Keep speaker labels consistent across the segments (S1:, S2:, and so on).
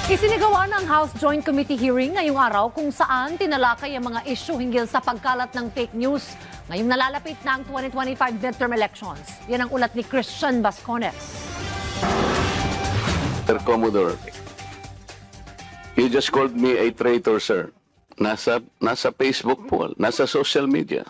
S1: Isinagawa ng House Joint Committee hearing ngayong araw kung saan tinalakay ang mga isyu hinggil sa pagkalat ng fake news ngayong nalalapit na ang 2025 midterm elections. Yan ang ulat ni Christian Bascones.
S2: Sir Commodore, you just called me a traitor, sir. Nasa Facebook po, nasa social media.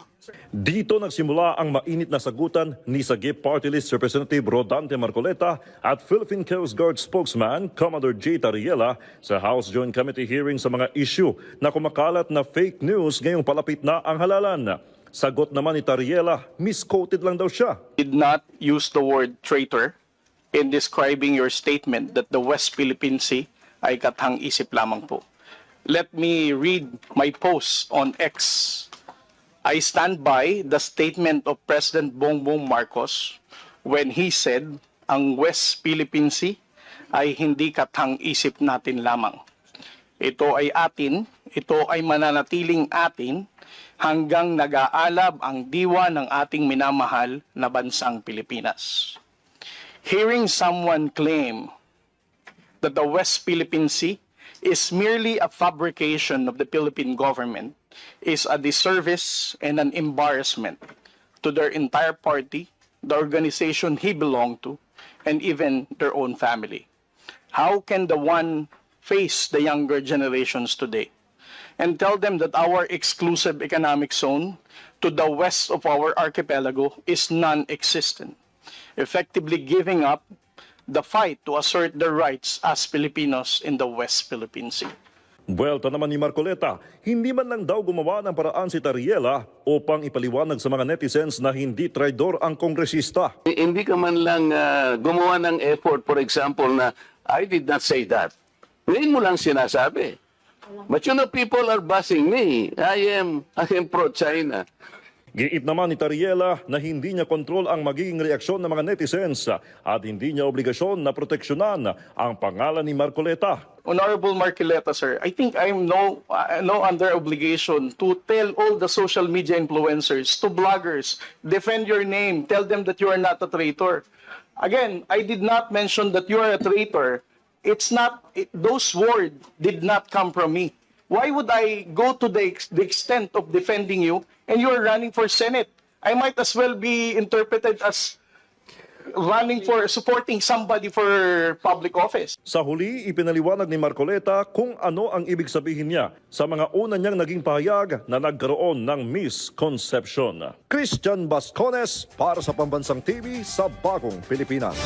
S3: Dito nagsimula ang mainit na sagutan ni Sagip Party List Representative Rodante Marcoleta at Philippine Coast Guard spokesman Commodore J. Tariela sa House Joint Committee hearing sa mga issue na kumakalat na fake news ngayong palapit na ang halalan. Sagot naman ni Tariela, misquoted lang daw siya.
S4: Did not use the word traitor in describing your statement that the West Philippine Sea ay kathang-isip lamang po. Let me read my post on X. I stand by the statement of President Bongbong Marcos when he said ang West Philippine Sea ay hindi kathang-isip natin lamang. Ito ay atin, ito ay mananatiling atin hanggang nag-aalab ang diwa ng ating minamahal na bansang Pilipinas. Hearing someone claim that the West Philippine Sea is merely a fabrication of the Philippine government is a disservice and an embarrassment to their entire party, the organization he belonged to, and even their own family. How can the one face the younger generations today and tell them that our exclusive economic zone to the west of our archipelago is non-existent, effectively giving up the fight to assert their rights as Filipinos in the West Philippine Sea?
S3: Buwelta naman ni Marcoleta, hindi man lang daw gumawa ng paraan si Tariela upang ipaliwanag sa mga netizens na hindi traidor ang kongresista.
S2: Hindi ka man lang gumawa ng effort, for example, na I did not say that. Ngayon mo lang sinasabi. But you know, people are bashing me. I am pro-China.
S3: Giit naman ni Tariela na hindi niya kontrol ang magiging reaksyon ng mga netizens at hindi niya obligasyon na proteksyonan ang pangalan ni Marcoleta.
S4: Honorable Marcoleta, sir, I think I'm no under obligation to tell all the social media influencers, to bloggers, defend your name, tell them that you are not a traitor. Again, I did not mention that you are a traitor. Those words did not come from me. Why would I go to the extent of defending you and you are running for Senate? I might as well be interpreted as running for supporting somebody for public office.
S3: Sa huli, ipinaliwanag ni Marcoleta kung ano ang ibig sabihin niya sa mga una niyang naging pahayag na nagkaroon ng misconception. Christian Bascones para sa Pambansang TV sa Bagong Pilipinas.